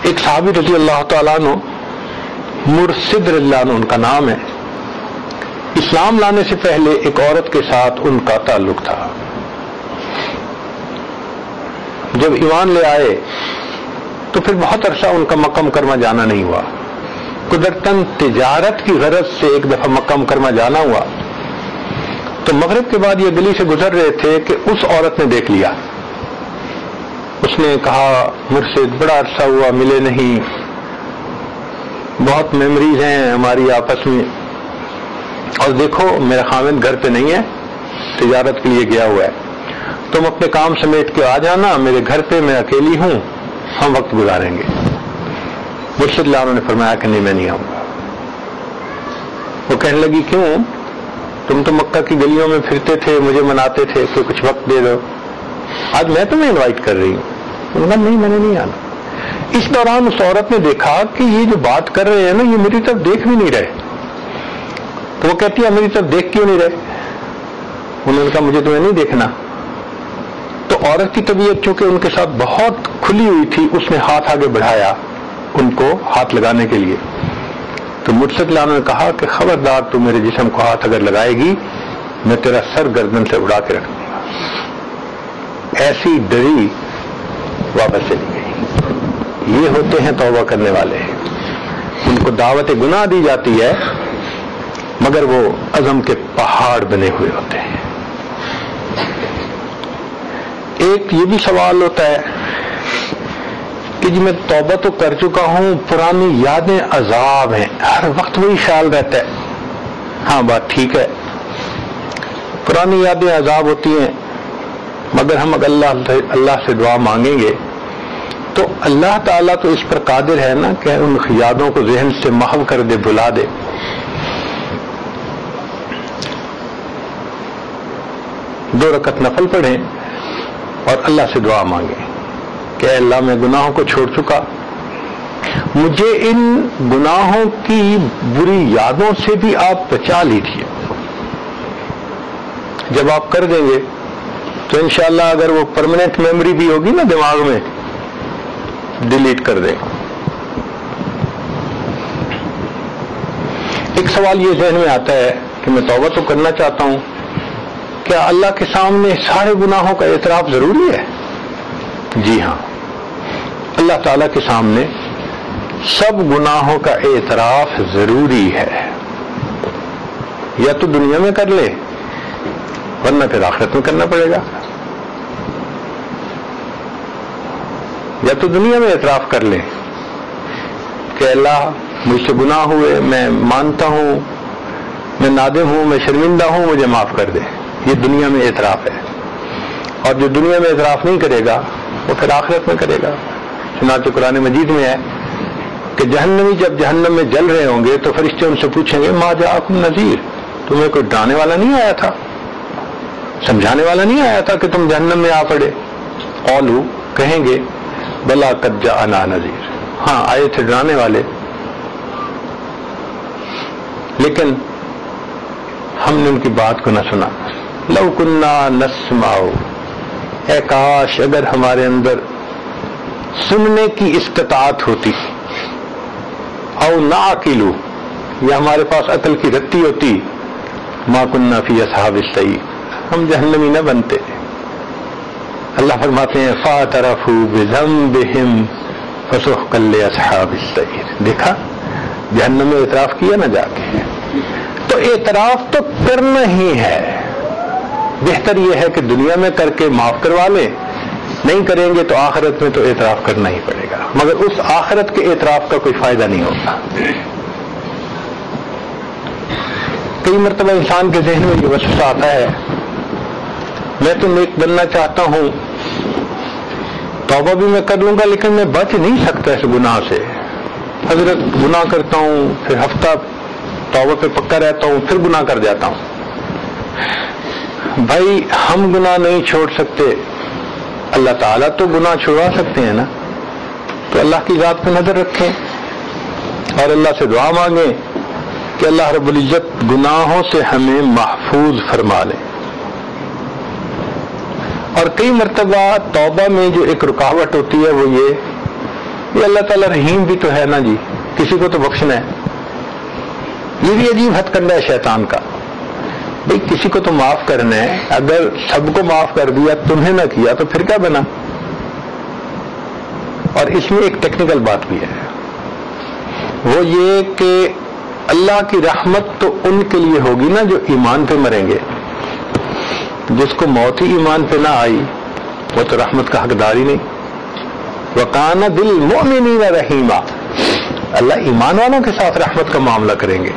ایک صحابی رضی اللہ تعالیٰ عنہ، مرشد رضی اللہ عنہ ان کا نام ہے، اسلام لانے سے پہلے ایک عورت کے ساتھ ان کا تعلق تھا. جب ایمان لے آئے تو پھر بہت عرصہ ان کا مکہ مکرمہ جانا نہیں ہوا. قدرتاً تجارت کی غرض سے ایک دفعہ مکہ مکرمہ جانا ہوا تو مغرب کے بعد یہ گلی سے گزر رہے تھے کہ اس عورت نے دیکھ لیا. اس نے کہا مرشد بڑا عرصہ ہوا ملے نہیں، بہت میموریز ہیں ہماری آپس میں، اور دیکھو میرا خاوند گھر پہ نہیں ہے، تجارت کے لیے گیا ہوا ہے، تم اپنے کام سمیٹ کے آ جانا میرے گھر پہ، میں اکیلی ہوں، ہم وقت گزاریں گے. مرشد اللہ عنہ نے فرمایا کہ نہیں میں نہیں آؤں گا. وہ کہنے لگی کیوں؟ تم تو مکہ کی گلیوں میں پھرتے تھے، مجھے مناتے تھے کہ کچھ وقت دے دو، آج میں تمہیں انوائٹ کر رہی ہوں. انہوں نے کہا نہیں میں نے نہیں آنا. اس دوران اس عورت نے دیکھا کہ یہ جو بات کر رہے ہیں نا یہ میری طرف دیکھ بھی نہیں رہے. تو وہ کہتی ہے میری طرف دیکھ کیوں نہیں رہے؟ انہوں نے کہا مجھے تمہیں نہیں دیکھنا. تو عورت کی طبیعت چونکہ ان کے ساتھ بہت کھلی ہوئی تھی، اس نے ہاتھ آگے بڑھایا ان کو ہاتھ لگانے کے لیے. تو مرشد اللہ عنہ نے کہا کہ خبردار تو میرے جسم کو ہاتھ اگر لگائے گی میں تیرا سر گردن سے اڑا کے رکھ دوں گا. ایسی ڈری واپس چلی گئی. یہ ہوتے ہیں توبہ کرنے والے، ان کو دعوت گناہ دی جاتی ہے مگر وہ عزم کے پہاڑ بنے ہوئے ہوتے ہیں. ایک یہ بھی سوال ہوتا ہے کہ جی میں توبہ تو کر چکا ہوں، پرانی یادیں عذاب ہیں، ہر وقت وہی خیال رہتا ہے. ہاں بات ٹھیک ہے، پرانی یادیں عذاب ہوتی ہیں، مگر ہم اگر اللہ سے دعا مانگیں گے تو اللہ تعالیٰ تو اس پر قادر ہے نا کہ ان یادوں کو ذہن سے محو کر دے، بھلا دے. دو رکعت نفل پڑھیں اور اللہ سے دعا مانگیں کہ اے اللہ میں گناہوں کو چھوڑ چکا، مجھے ان گناہوں کی بری یادوں سے بھی آپ بچا لیجیے. جب آپ کر دیں گے تو انشاءاللہ اگر وہ پرماننٹ میموری بھی ہوگی نا دماغ میں، ڈیلیٹ کر دیں. ایک سوال یہ ذہن میں آتا ہے کہ میں توبہ تو کرنا چاہتا ہوں، کیا اللہ کے سامنے سارے گناہوں کا اعتراف ضروری ہے؟ جی ہاں، اللہ تعالیٰ کے سامنے سب گناہوں کا اعتراف ضروری ہے. یا تو دنیا میں کر لے ورنہ پھر آخرت میں کرنا پڑے گا. یا تو دنیا میں اعتراف کر لیں کہ اللہ مجھ سے گناہ ہوئے، میں مانتا ہوں، میں نادم ہوں، میں شرمندہ ہوں، مجھے معاف کر دے. یہ دنیا میں اعتراف ہے. اور جو دنیا میں اعتراف نہیں کرے گا وہ پھر آخرت میں کرے گا. چنانچہ قرآن مجید میں ہے کہ جہنمی جب جہنم میں جل رہے ہوں گے تو فرشتے ان سے پوچھیں گے ما جاءکم نذیر، تمہیں کوئی ڈرانے والا نہیں آیا تھا، سمجھانے والا نہیں آیا تھا کہ تم جہنم میں آ پڑے؟ قالوا، کہیں گے بلا قد جاءنا نذیر، ہاں آئے تھے ڈرانے والے، لیکن ہم نے ان کی بات کو نہ سنا. لو کننا نسمع، اے کاش اگر ہمارے اندر سننے کی استطاعت ہوتی، او نعقل، یا ہمارے پاس عقل کی رتی ہوتی، ما کننا فی اصحاب السعیر، ہم جہنمی نہ بنتے. اللہ فرماتے ہیں فاعترفوا بذنبہم فسحقا لاصحاب السعیر. دیکھا جہنم میں اعتراف کیا نہ جا کے. تو اعتراف تو کرنا ہی ہے. بہتر یہ ہے کہ دنیا میں کر کے معاف کروا لیں، نہیں کریں گے تو آخرت میں تو اعتراف کرنا ہی پڑے گا، مگر اس آخرت کے اعتراف کا کوئی فائدہ نہیں ہوگا. کئی مرتبہ انسان کے ذہن میں یہ وسوسہ آتا ہے میں تو نیک بننا چاہتا ہوں، توبہ بھی میں کر لوں گا لیکن میں بچ نہیں سکتا اس گناہ سے. حضرت گناہ کرتا ہوں، پھر ہفتہ توبہ پہ پکا رہتا ہوں، پھر گناہ کر جاتا ہوں. بھائی ہم گناہ نہیں چھوڑ سکتے، اللہ تعالیٰ تو گناہ چھڑوا سکتے ہیں نا. تو اللہ کی ذات پہ نظر رکھیں اور اللہ سے دعا مانگیں کہ اللہ رب العزت گناہوں سے ہمیں محفوظ فرما لے. اور کئی مرتبہ توبہ میں جو ایک رکاوٹ ہوتی ہے وہ یہ یہ اللہ تعالیٰ رحیم بھی تو ہے نا جی، کسی کو تو بخشنا ہے. یہ بھی عجیب ہتھ کنڈا ہے شیطان کا. بھئی کسی کو تو معاف کرنا ہے، اگر سب کو معاف کر دیا تمہیں نہ کیا تو پھر کیا بنا؟ اور اس میں ایک ٹیکنیکل بات بھی ہے، وہ یہ کہ اللہ کی رحمت تو ان کے لیے ہوگی نا جو ایمان پہ مریں گے. جس کو موت ہی ایمان پہ نہ آئی وہ تو رحمت کا حقدار ہی نہیں. وَقَانَ بِالْمُؤْمِنِينَ رَحِيمًا، اللہ ایمان والوں کے ساتھ رحمت کا معاملہ کریں گے.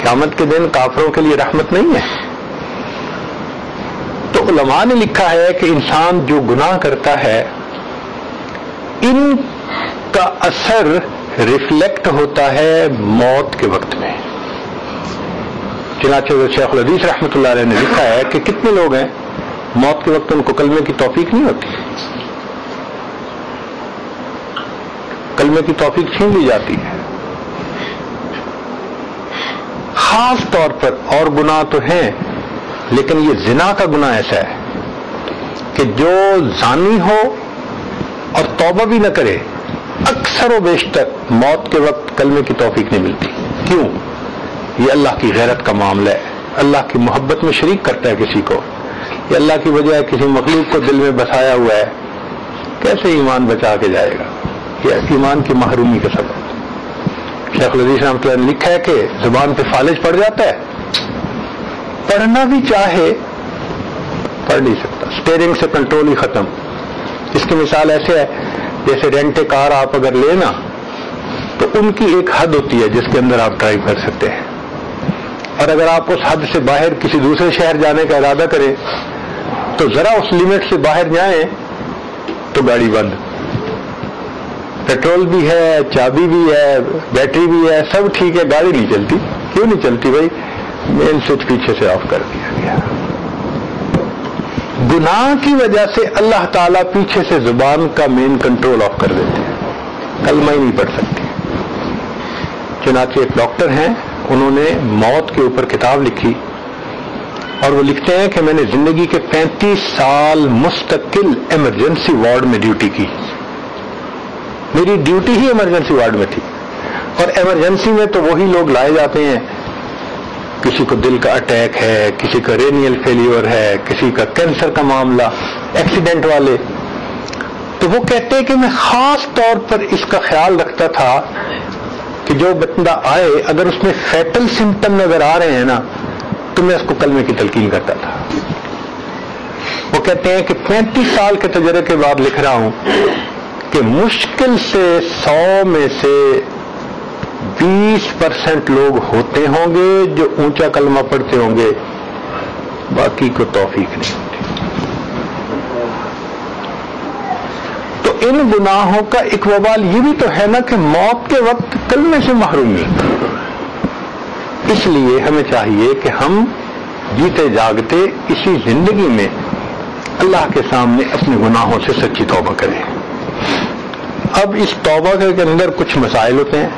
قیامت کے دن کافروں کے لیے رحمت نہیں ہے. تو علماء نے لکھا ہے کہ انسان جو گناہ کرتا ہے ان کا اثر ریفلیکٹ ہوتا ہے موت کے وقت میں. چنانچہ شیخ الحدیث رحمۃ اللہ علیہ نے لکھا ہے کہ کتنے لوگ ہیں موت کے وقت ان کو کلمے کی توفیق نہیں ہوتی، کلمے کی توفیق چھین لی جاتی ہے. خاص طور پر اور گناہ تو ہیں، لیکن یہ زنا کا گناہ ایسا ہے کہ جو زانی ہو اور توبہ بھی نہ کرے اکثر و بیشتر موت کے وقت کلمے کی توفیق نہیں ملتی. کیوں؟ یہ اللہ کی غیرت کا معاملہ ہے، اللہ کی محبت میں شریک کرتا ہے کسی کو. یہ اللہ کی وجہ ہے کسی مخلوق کو دل میں بسایا ہوا ہے، کیسے ایمان بچا کے جائے گا؟ یہ ایمان کی محرومی کا سبب. شیخ الحدیث رحمۃ اللہ نے لکھا ہے کہ زبان پہ فالج پڑ جاتا ہے، پڑھنا بھی چاہے پڑھ نہیں سکتا، اسٹیئرنگ سے کنٹرول ہی ختم. اس کی مثال ایسے ہے جیسے رینٹ کار آپ اگر لینا تو ان کی ایک حد ہوتی ہے جس کے اندر آپ ڈرائیو کر سکتے ہیں، اور اگر آپ اس حد سے باہر کسی دوسرے شہر جانے کا ارادہ کریں تو ذرا اس لمٹ سے باہر جائیں تو گاڑی بند. پیٹرول بھی ہے، چابی بھی ہے، بیٹری بھی ہے، سب ٹھیک ہے، گاڑی نہیں چلتی. کیوں نہیں چلتی بھائی؟ مین سوئچ پیچھے سے آف کر دیا گیا. گناہ کی وجہ سے اللہ تعالیٰ پیچھے سے زبان کا مین کنٹرول آف کر دیتے ہیں، کلمہ ہی نہیں پڑھ سکتے. چنانچہ ایک ڈاکٹر ہیں، انہوں نے موت کے اوپر کتاب لکھی اور وہ لکھتے ہیں کہ میں نے زندگی کے 35 سال مستقل ایمرجنسی وارڈ میں ڈیوٹی کی. میری ڈیوٹی ہی ایمرجنسی وارڈ میں تھی، اور ایمرجنسی میں تو وہی لوگ لائے جاتے ہیں، کسی کو دل کا اٹیک ہے، کسی کا رینیل فیلیور ہے، کسی کا کینسر کا معاملہ، ایکسیڈنٹ والے. تو وہ کہتے ہیں کہ میں خاص طور پر اس کا خیال رکھتا تھا کہ جو بندہ آئے اگر اس میں فیٹل سمٹم نظر آ رہے ہیں نا تو میں اس کو کلمے کی تلقین کرتا تھا. وہ کہتے ہیں کہ 35 سال کے تجربے کے بعد لکھ رہا ہوں کہ مشکل سے 100 میں سے 20% لوگ ہوتے ہوں گے جو اونچا کلمہ پڑھتے ہوں گے، باقی کو توفیق نہیں ہوتی. تو ان گناہوں کا ایک وبال یہ بھی تو ہے نا کہ موت کے وقت کلمے سے محرومی. اس لیے ہمیں چاہیے کہ ہم جیتے جاگتے اسی زندگی میں اللہ کے سامنے اپنے گناہوں سے سچی توبہ کریں. اب اس توبہ کے اندر کچھ مسائل ہوتے ہیں.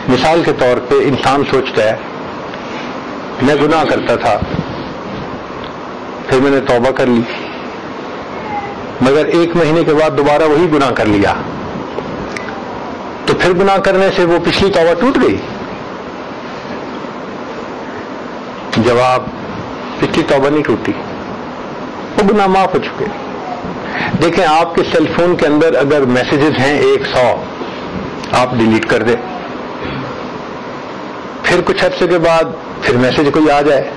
مثال کے طور پہ انسان سوچتا ہے میں گناہ کرتا تھا، پھر میں نے توبہ کر لی، مگر 1 مہینے کے بعد دوبارہ وہی گناہ کر لیا، تو پھر گناہ کرنے سے وہ پچھلی توبہ ٹوٹ گئی. جواب، پچھلی توبہ نہیں ٹوٹی، وہ گناہ معاف ہو چکے. دیکھیں آپ کے سیل فون کے اندر اگر میسیجز ہیں 100، آپ ڈیلیٹ کر دیں، پھر کچھ عرصے کے بعد پھر میسیج کوئی آ جائے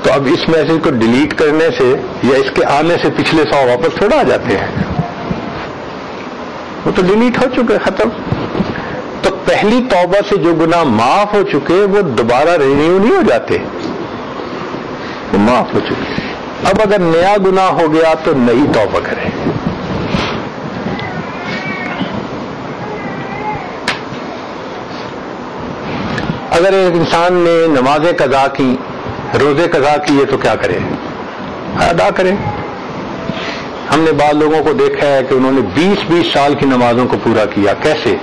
تو اب اس میسیج کو ڈیلیٹ کرنے سے یا اس کے آنے سے پچھلے 100 واپس تھوڑا آ جاتے ہیں، وہ تو ڈیلیٹ ہو چکے، ختم. تو پہلی توبہ سے جو گناہ معاف ہو چکے وہ دوبارہ رینیو نہیں ہو جاتے، وہ معاف ہو چکے. اب اگر نیا گناہ ہو گیا تو نئی توبہ کریں. اگر ایک انسان نے نمازیں قضا کی، روزے قضا کیے تو کیا کرے؟ ادا کرے. ہم نے بعض لوگوں کو دیکھا ہے کہ انہوں نے 20 سال کی نمازوں کو پورا کیا. کیسے؟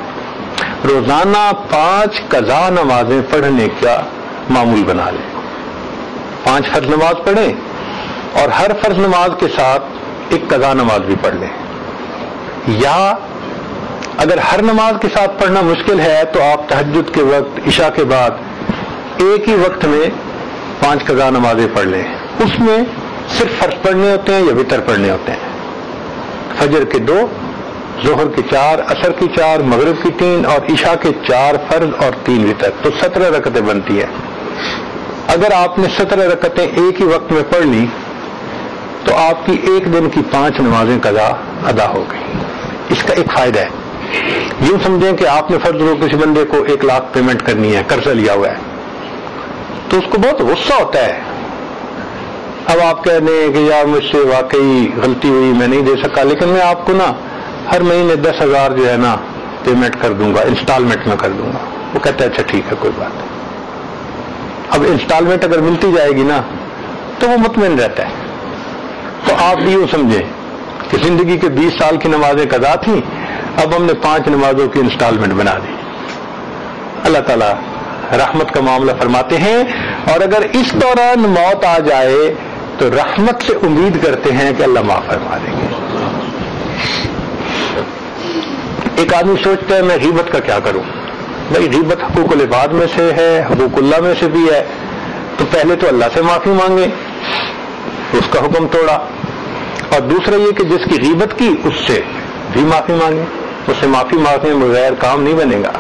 روزانہ 5 قضا نمازیں پڑھنے کا معمول بنا لیں. 5 فرض نماز پڑھیں اور ہر فرض نماز کے ساتھ ایک قضا نماز بھی پڑھ لیں. یا اگر ہر نماز کے ساتھ پڑھنا مشکل ہے تو آپ تہجد کے وقت، عشاء کے بعد ایک ہی وقت میں 5 قضا نمازیں پڑھ لیں. اس میں صرف فرض پڑھنے ہوتے ہیں یا وتر پڑھنے ہوتے ہیں. فجر کے 2، ظہر کے 4، عصر کی 4، مغرب کی 3 اور عشاء کے 4 فرض اور 3 وتر، تو 17 رکعتیں بنتی ہیں. اگر آپ نے 17 رکعتیں ایک ہی وقت میں پڑھ لی تو آپ کی ایک دن کی 5 نمازیں قضا ادا ہو گئی. اس کا ایک فائدہ ہے، یوں سمجھیں کہ آپ نے فرض کرو کسی بندے کو 1 لاکھ پیمنٹ کرنی ہے، قرضہ لیا ہوا ہے، تو اس کو بہت غصہ ہوتا ہے. اب آپ کہہ دیں کہ یار مجھ سے واقعی غلطی ہوئی، میں نہیں دے سکا، لیکن میں آپ کو نا ہر مہینے 10,000 جو ہے نا پیمنٹ کر دوں گا، انسٹالمنٹ میں کر دوں گا. وہ کہتا ہے اچھا ٹھیک ہے کوئی بات نہیں. اب انسٹالمنٹ اگر ملتی جائے گی نا تو وہ مطمئن رہتا ہے. تو آپ بھی یوں سمجھیں کہ زندگی کے 20 سال کی نمازیں قضا تھیں، اب ہم نے 5 نمازوں کی انسٹالمنٹ بنا دی. اللہ تعالیٰ رحمت کا معاملہ فرماتے ہیں، اور اگر اس دوران موت آ جائے تو رحمت سے امید کرتے ہیں کہ اللہ معاف فرما دیں گے. ایک آدمی سوچتا ہے میں غیبت کا کیا کروں. بھائی غیبت حقوق العباد میں سے ہے، حقوق اللہ میں سے بھی ہے، تو پہلے تو اللہ سے معافی مانگے، اس کا حکم توڑا، اور دوسرا یہ کہ جس کی غیبت کی اس سے بھی معافی مانگے. اس سے معافی مانگنے بغیر کام نہیں بنے گا.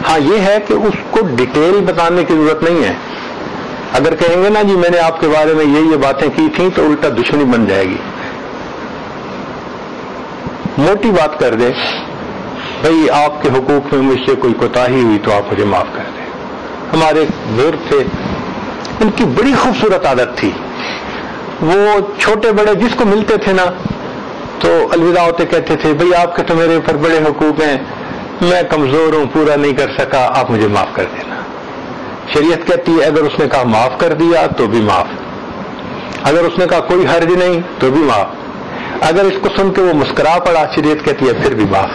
ہاں یہ ہے کہ اس کو ڈیٹیل بتانے کی ضرورت نہیں ہے. اگر کہیں گے نا جی میں نے آپ کے بارے میں یہ باتیں کی تھیں تو الٹا دشمنی بن جائے گی. موٹی بات کر دے بھئی آپ کے حقوق میں مجھ سے کوئی کوتاہی ہوئی تو آپ مجھے معاف کر دیں. ہمارے بزرگ تھے، ان کی بڑی خوبصورت عادت تھی، وہ چھوٹے بڑے جس کو ملتے تھے نا تو الوداع ہوتے کہتے تھے بھئی آپ کے تو میرے اوپر بڑے حقوق ہیں، میں کمزور ہوں، پورا نہیں کر سکا، آپ مجھے معاف کر دینا. شریعت کہتی ہے اگر اس نے کہا معاف کر دیا تو بھی معاف، اگر اس نے کہا کوئی حرج نہیں تو بھی معاف، اگر اس کو سن کے وہ مسکرا پڑا شریعت کہتی ہے پھر بھی معاف.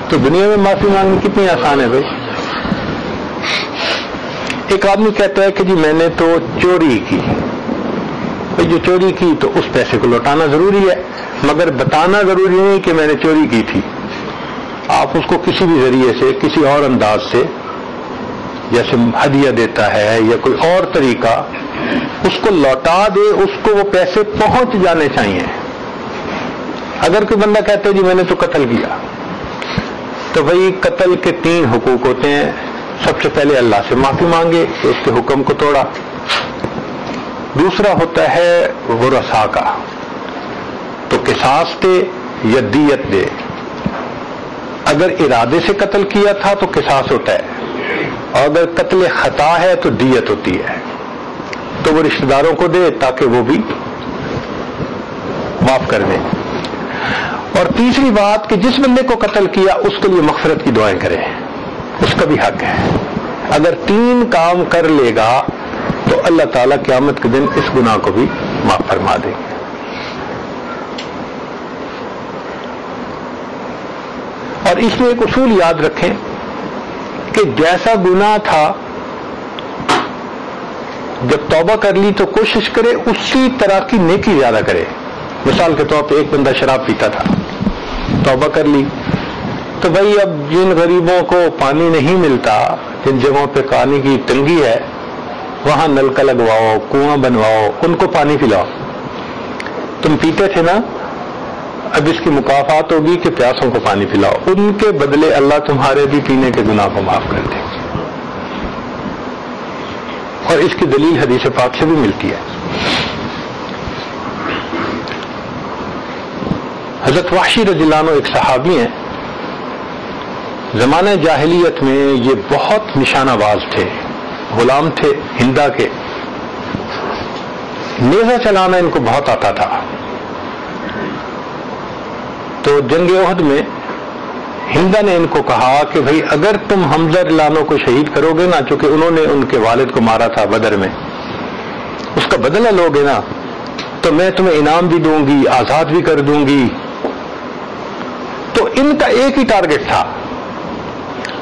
تو دنیا میں معافی مانگنی کتنی آسان ہے بھائی. ایک آدمی کہتا ہے کہ جی میں نے تو چوری کی. بھائی جو چوری کی تو اس پیسے کو لوٹانا ضروری ہے، مگر بتانا ضروری نہیں کہ میں نے چوری کی تھی. آپ اس کو کسی بھی ذریعے سے، کسی اور انداز سے، جیسے ہدیہ دیتا ہے یا کوئی اور طریقہ، اس کو لوٹا دے، اس کو وہ پیسے پہنچ جانے چاہیے. اگر کوئی بندہ کہتا ہے جی میں نے تو قتل کیا، تو بھائی قتل کے 3 حقوق ہوتے ہیں. سب سے پہلے اللہ سے معافی مانگے کہ اس کے حکم کو توڑا. دوسرا ہوتا ہے ورثاء کا، تو قصاص دے یا دیت دے. اگر ارادے سے قتل کیا تھا تو قصاص ہوتا ہے، اور اگر قتل خطا ہے تو دیت ہوتی ہے. تو وہ رشتہ داروں کو دے تاکہ وہ بھی معاف کر دیں. اور تیسری بات کہ جس بندے کو قتل کیا اس کے لیے مغفرت کی دعائیں کرے، اس کا بھی حق ہے. اگر 3 کام کر لے گا تو اللہ تعالیٰ قیامت کے دن اس گناہ کو بھی معاف فرما دیں گے. اور اس میں ایک اصول یاد رکھیں کہ جیسا گناہ تھا جب توبہ کر لی تو کوشش کرے اسی طرح کی نیکی زیادہ کرے. مثال کے طور پہ ایک بندہ شراب پیتا تھا، توبہ کر لی، تو بھائی اب جن غریبوں کو پانی نہیں ملتا، جن جگہوں پہ پانی کی تنگی ہے، وہاں نلکا لگواؤ، کنواں بنواؤ، ان کو پانی پلاؤ. تم پیتے تھے نا، اب اس کی مکافات ہوگی کہ پیاسوں کو پانی پلاؤ. ان کے بدلے اللہ تمہارے بھی پینے کے گناہ کو معاف کر دے. اور اس کی دلیل حدیث پاک سے بھی ملتی ہے. حضرت وحشی رضی اللہ عنہ ایک صحابی ہیں. زمانہ جاہلیت میں یہ بہت نشانہ باز تھے، غلام تھے ہندا کے. نیزہ چلانا ان کو بہت آتا تھا. تو جنگ احد میں ہندا نے ان کو کہا کہ بھئی اگر تم حمزہ رضی اللہ عنہ کو شہید کرو گے نا، چونکہ انہوں نے ان کے والد کو مارا تھا بدر میں، اس کا بدلہ لو گے نا تو میں تمہیں انعام بھی دوں گی، آزاد بھی کر دوں گی. تو ان کا ایک ہی ٹارگٹ تھا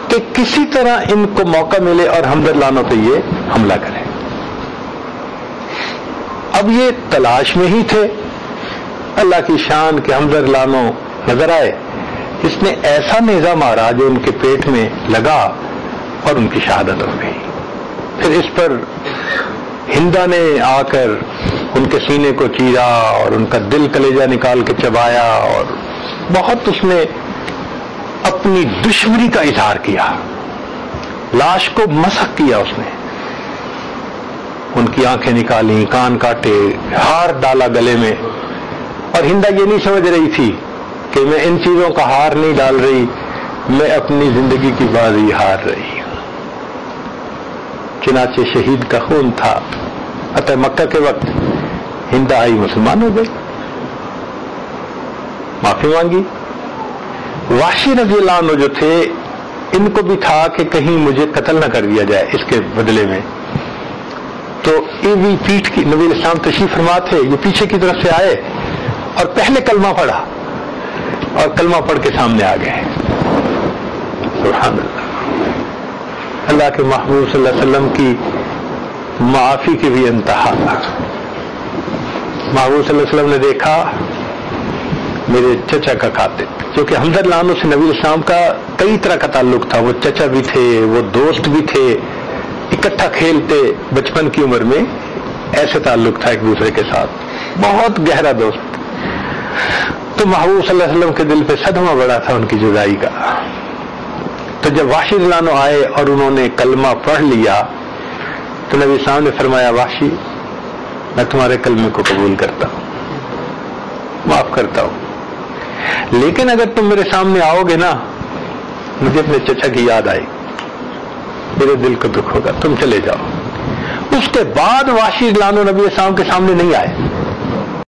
کہ کسی طرح ان کو موقع ملے اور حمزہ رضی اللہ عنہ پہ یہ حملہ کرے. اب یہ تلاش میں ہی تھے. اللہ کی شان کہ حمزہ لانو نظر آئے، اس نے ایسا نیزہ مارا جو ان کے پیٹ میں لگا اور ان کی شہادت ہو گئی۔ پھر اس پر ہندا نے آ کر ان کے سینے کو چیرا اور ان کا دل کلیجہ نکال کے چبایا، اور بہت اس نے اپنی دشمنی کا اظہار کیا، لاش کو مسخ کیا اس نے، ان کی آنکھیں نکالی، کان کاٹے، ہار ڈالا گلے میں۔ اور ہندا یہ نہیں سمجھ رہی تھی کہ میں ان چیزوں کا ہار نہیں ڈال رہی، میں اپنی زندگی کی بازی ہار رہی ہوں۔ چنانچہ شہید کا خون تھا۔ فتح مکہ کے وقت ہندا آئی، مسلمان ہو گئی، معافی مانگی۔ وحشی رضی اللہ عنہ جو تھے، ان کو بھی تھا کہ کہیں مجھے قتل نہ کر دیا جائے اس کے بدلے میں، تو یہ بھی پیٹھ کی نبی علیہ السلام تشریف فرما تھے، یہ پیچھے کی طرف سے آئے اور پہلے کلمہ پڑھا اور کلمہ پڑھ کے سامنے آ گئے۔ سبحان اللہ، اللہ کے محبوب صلی اللہ علیہ وسلم کی معافی کی بھی انتہا۔ محبوب صلی اللہ علیہ وسلم نے دیکھا میرے چچا کا قاتل، جو کہ حمزہ لانو سے نبی السلام کا کئی طرح کا تعلق تھا، وہ چچا بھی تھے، وہ دوست بھی تھے، اکٹھا کھیلتے بچپن کی عمر میں، ایسے تعلق تھا ایک دوسرے کے ساتھ، بہت گہرا دوست۔ تو محبوب صلی اللہ علیہ وسلم کے دل پہ صدمہ بڑا تھا ان کی جدائی کا۔ تو جب وحشی رضی اللہ عنہ آئے اور انہوں نے کلمہ پڑھ لیا تو نبی صاحب نے فرمایا، وحشی میں تمہارے کلمے کو قبول کرتا ہوں، معاف کرتا ہوں، لیکن اگر تم میرے سامنے آؤ گے نا، مجھے اپنے چچا کی یاد آئی، میرے دل کو دکھ ہوگا، تم چلے جاؤ۔ اس کے بعد وحشی رضی اللہ عنہ نبی صاحب کے سامنے نہیں آئے،